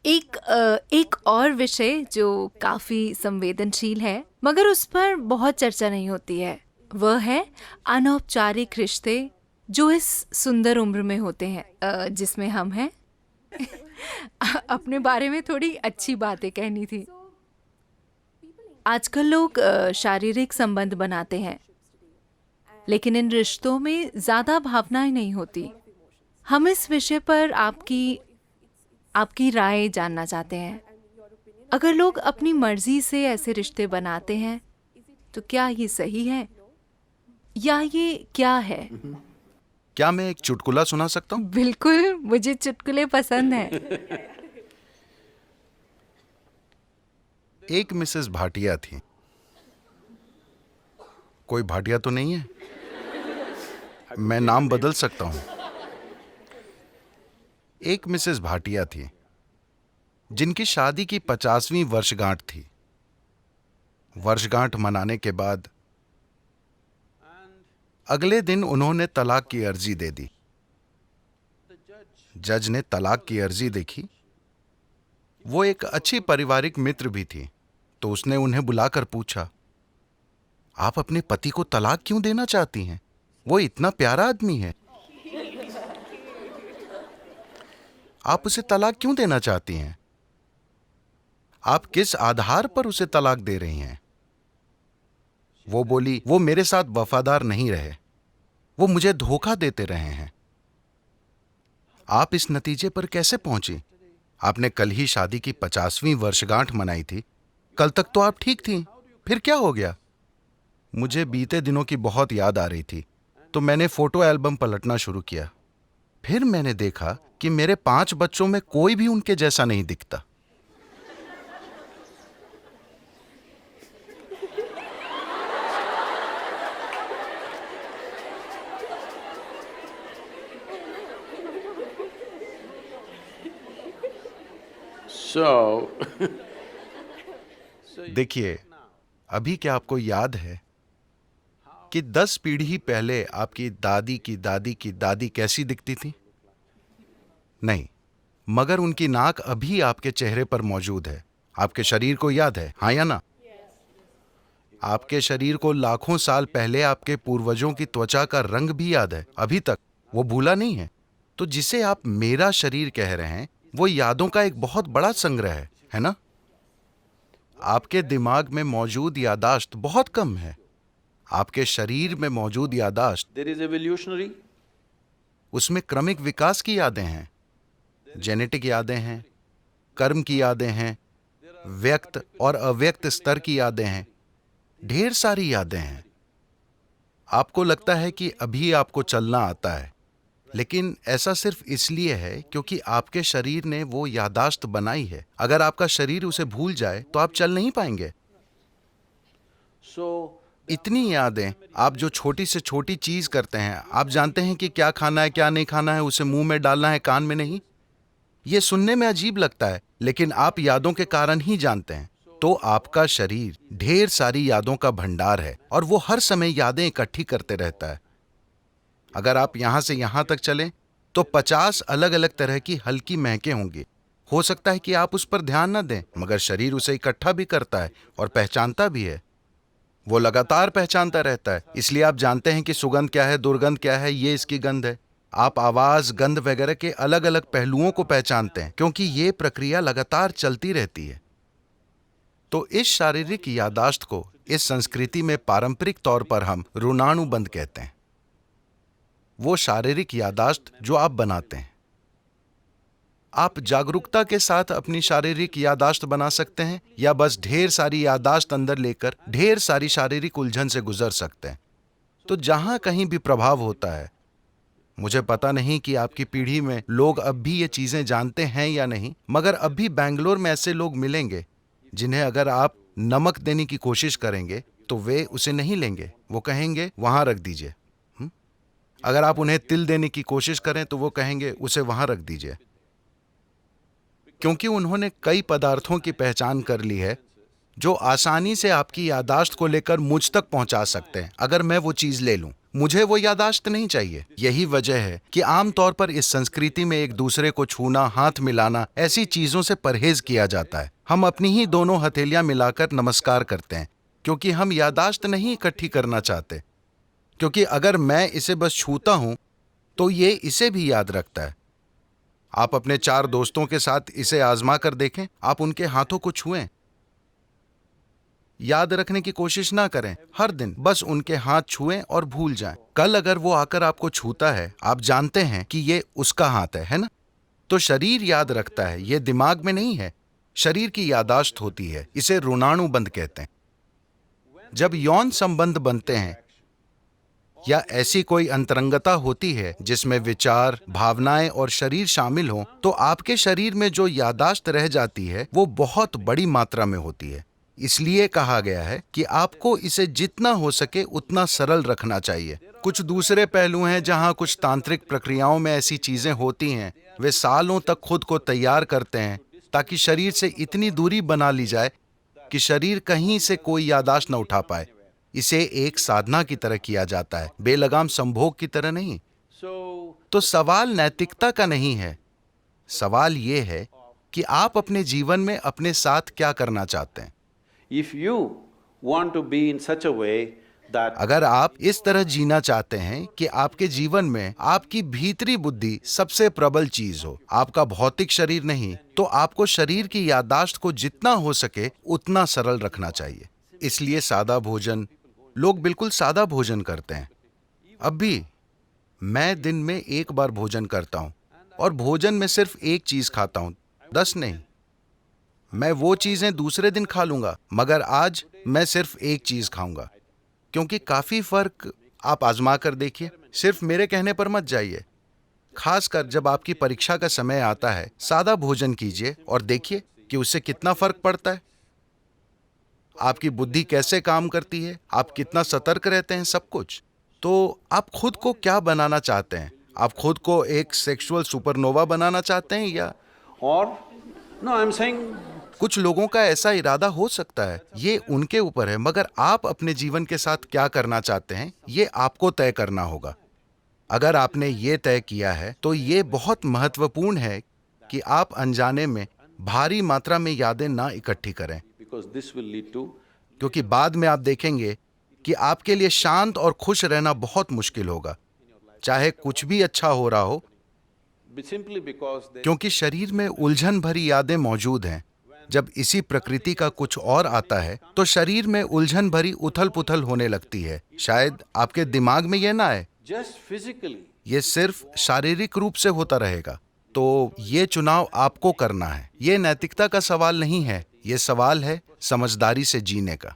एक और विषय जो काफी संवेदनशील है मगर उस पर बहुत चर्चा नहीं होती है, वह है अनौपचारिक रिश्ते जो इस सुंदर उम्र में होते हैं, जिसमें हम हैं। अपने बारे में थोड़ी अच्छी बातें कहनी थी। आजकल लोग शारीरिक संबंध बनाते हैं, लेकिन इन रिश्तों में ज्यादा भावनाएं नहीं होती। हम इस विषय पर आपकी आपकी राय जानना चाहते हैं। अगर लोग अपनी मर्जी से ऐसे रिश्ते बनाते हैं तो क्या ये सही है या ये क्या है? क्या मैं एक चुटकुला सुना सकता हूँ? बिल्कुल, मुझे चुटकुले पसंद हैं। एक मिसेस भाटिया थी। कोई भाटिया तो नहीं है? मैं नाम बदल सकता हूँ। एक मिसेस भाटिया थी जिनकी शादी की 50वीं वर्षगांठ थी। वर्षगांठ मनाने के बाद अगले दिन उन्होंने तलाक की अर्जी दे दी। जज ने तलाक की अर्जी देखी। वो एक अच्छी पारिवारिक मित्र भी थी, तो उसने उन्हें बुलाकर पूछा, आप अपने पति को तलाक क्यों देना चाहती हैं? वो इतना प्यारा आदमी है। आप उसे तलाक क्यों देना चाहती हैं? आप किस आधार पर उसे तलाक दे रही हैं? वो बोली, वो मेरे साथ वफादार नहीं रहे, वो मुझे धोखा देते रहे हैं। आप इस नतीजे पर कैसे पहुंची? आपने कल ही शादी की 50वीं वर्षगांठ मनाई थी। कल तक तो आप ठीक थी, फिर क्या हो गया? मुझे बीते दिनों की बहुत याद आ रही थी, तो मैंने फोटो एल्बम पलटना शुरू किया। फिर मैंने देखा कि मेरे 5 बच्चों में कोई भी उनके जैसा नहीं दिखता। So, देखिए, अभी क्या आपको याद है कि 10 पीढ़ी पहले आपकी दादी की दादी की दादी कैसी दिखती थी? नहीं, मगर उनकी नाक अभी आपके चेहरे पर मौजूद है। आपके शरीर को याद है, हाँ या ना? आपके शरीर को लाखों साल पहले आपके पूर्वजों की त्वचा का रंग भी याद है, अभी तक वो भूला नहीं है। तो जिसे आप मेरा शरीर कह रहे हैं, वो यादों का एक बहुत बड़ा संग्रह है ना? आपके दिमाग में मौजूद यादाश्त बहुत कम है। आपके शरीर में मौजूद यादाश्त, there is evolutionary, उसमें क्रमिक विकास की यादें हैं, जेनेटिक यादें हैं, कर्म की यादें हैं, व्यक्त और अव्यक्त स्तर की यादें हैं, ढेर सारी यादें हैं। आपको लगता है कि अभी आपको चलना आता है, लेकिन ऐसा सिर्फ इसलिए है क्योंकि आपके शरीर ने वो यादाश्त बनाई है। अगर आपका शरीर उसे भूल जाए तो आप चल नहीं पाएंगे। so इतनी यादें, आप जो छोटी से छोटी चीज करते हैं, आप जानते हैं कि क्या खाना है क्या नहीं खाना है, उसे मुंह में डालना है कान में नहीं। ये सुनने में अजीब लगता है, लेकिन आप यादों के कारण ही जानते हैं। तो आपका शरीर ढेर सारी यादों का भंडार है और वो हर समय यादें इकट्ठी करते रहता है। अगर आप यहां से यहां तक चलें तो 50 अलग अलग तरह की हल्की महकें होंगी। हो सकता है कि आप उस पर ध्यान न दें, मगर शरीर उसे इकट्ठा भी करता है और पहचानता भी है। वो लगातार पहचानता रहता है, इसलिए आप जानते हैं कि सुगंध क्या है, दुर्गंध क्या है, ये इसकी गंध है। आप आवाज, गंध वगैरह के अलग अलग पहलुओं को पहचानते हैं, क्योंकि ये प्रक्रिया लगातार चलती रहती है। तो इस शारीरिक यादाश्त को इस संस्कृति में पारंपरिक तौर पर हम ऋणानुबंध कहते हैं। वो शारीरिक यादाश्त जो आप बनाते हैं। आप जागरूकता के साथ अपनी शारीरिक यादाश्त बना सकते हैं या बस ढेर सारी यादाश्त अंदर लेकर ढेर सारी शारीरिक उलझन से गुजर सकते हैं। तो जहां कहीं भी प्रभाव होता है, मुझे पता नहीं कि आपकी पीढ़ी में लोग अब भी ये चीजें जानते हैं या नहीं, मगर अब भी बैंगलोर में ऐसे लोग मिलेंगे जिन्हें अगर आप नमक देने की कोशिश करेंगे तो वे उसे नहीं लेंगे। वो कहेंगे वहां रख दीजिए। अगर आप उन्हें तिल देने की कोशिश करें तो वो कहेंगे उसे वहां रख दीजिए, क्योंकि उन्होंने कई पदार्थों की पहचान कर ली है जो आसानी से आपकी यादाश्त को लेकर मुझ तक पहुंचा सकते हैं। अगर मैं वो चीज ले लूं, मुझे वो यादाश्त नहीं चाहिए। यही वजह है कि आमतौर पर इस संस्कृति में एक दूसरे को छूना, हाथ मिलाना, ऐसी चीजों से परहेज किया जाता है। हम अपनी ही दोनों हथेलियां मिलाकर नमस्कार करते हैं, क्योंकि हम यादाश्त नहीं इकट्ठी करना चाहते। क्योंकि अगर मैं इसे बस छूता हूं तो ये इसे भी याद रखता है। आप अपने 4 दोस्तों के साथ इसे आजमा कर देखें। आप उनके हाथों को छुएं, याद रखने की कोशिश ना करें। हर दिन बस उनके हाथ छुएं और भूल जाएं। कल अगर वो आकर आपको छूता है, आप जानते हैं कि ये उसका हाथ है ना? तो शरीर याद रखता है, ये दिमाग में नहीं है। शरीर की यादाश्त होती है, इसे ऋणानुबंध कहते हैं। जब यौन संबंध बनते हैं या ऐसी कोई अंतरंगता होती है जिसमें विचार, भावनाएं और शरीर शामिल हों, तो आपके शरीर में जो यादाश्त रह जाती है वो बहुत बड़ी मात्रा में होती है। इसलिए कहा गया है कि आपको इसे जितना हो सके उतना सरल रखना चाहिए। कुछ दूसरे पहलू हैं जहां कुछ तांत्रिक प्रक्रियाओं में ऐसी चीजें होती हैं। वे सालों तक खुद को तैयार करते हैं ताकि शरीर से इतनी दूरी बना ली जाए कि शरीर कहीं से कोई यादाश्त न उठा पाए। इसे एक साधना की तरह किया जाता है, बेलगाम संभोग की तरह नहीं। so तो सवाल नैतिकता का नहीं है। सवाल ये है कि आप अपने जीवन में अपने साथ क्या करना चाहते हैं। if you want to be in such a way that अगर आप इस तरह जीना चाहते हैं कि आपके जीवन में आपकी भीतरी बुद्धि सबसे प्रबल चीज हो, आपका भौतिक शरीर नहीं, तो आपको शरीर की यादाश्त को जितना हो सके उतना सरल रखना चाहिए। इसलिए सादा भोजन, लोग बिल्कुल सादा भोजन करते हैं। अब भी मैं दिन में 1 बार भोजन करता हूं और भोजन में सिर्फ एक चीज खाता हूं, 10 नहीं। मैं वो चीजें दूसरे दिन खा लूंगा, मगर आज मैं सिर्फ एक चीज खाऊंगा। क्योंकि काफी फर्क आप आजमा कर देखिए, सिर्फ मेरे कहने पर मत जाइए। खासकर जब आपकी परीक्षा का समय आता है, सादा भोजन कीजिए और देखिए कि उससे कितना फर्क पड़ता है। आपकी बुद्धि कैसे काम करती है, आप कितना सतर्क रहते हैं, सब कुछ। तो आप खुद को क्या बनाना चाहते हैं? आप खुद को एक सेक्सुअल सुपरनोवा बनाना चाहते हैं या or no I'm saying कुछ लोगों का ऐसा इरादा हो सकता है, ये उनके ऊपर है। मगर आप अपने जीवन के साथ क्या करना चाहते हैं, ये आपको तय करना होगा। अगर आपने ये तय किया है तो ये बहुत महत्वपूर्ण है कि आप अनजाने में भारी मात्रा में यादें ना इकट्ठी करें, because this will lead to क्योंकि बाद में आप देखेंगे कि आपके लिए शांत और खुश रहना बहुत मुश्किल होगा, चाहे कुछ भी अच्छा हो रहा हो, simply because they क्योंकि शरीर में उलझन भरी यादें मौजूद हैं। जब इसी प्रकृति का कुछ और आता है तो शरीर में उलझन भरी उथल पुथल होने लगती है। शायद आपके दिमाग में यह ना आए, just physically ये सिर्फ शारीरिक रूप से होता रहेगा। तो ये चुनाव आपको करना है। ये नैतिकता का सवाल नहीं है, ये सवाल है समझदारी से जीने का।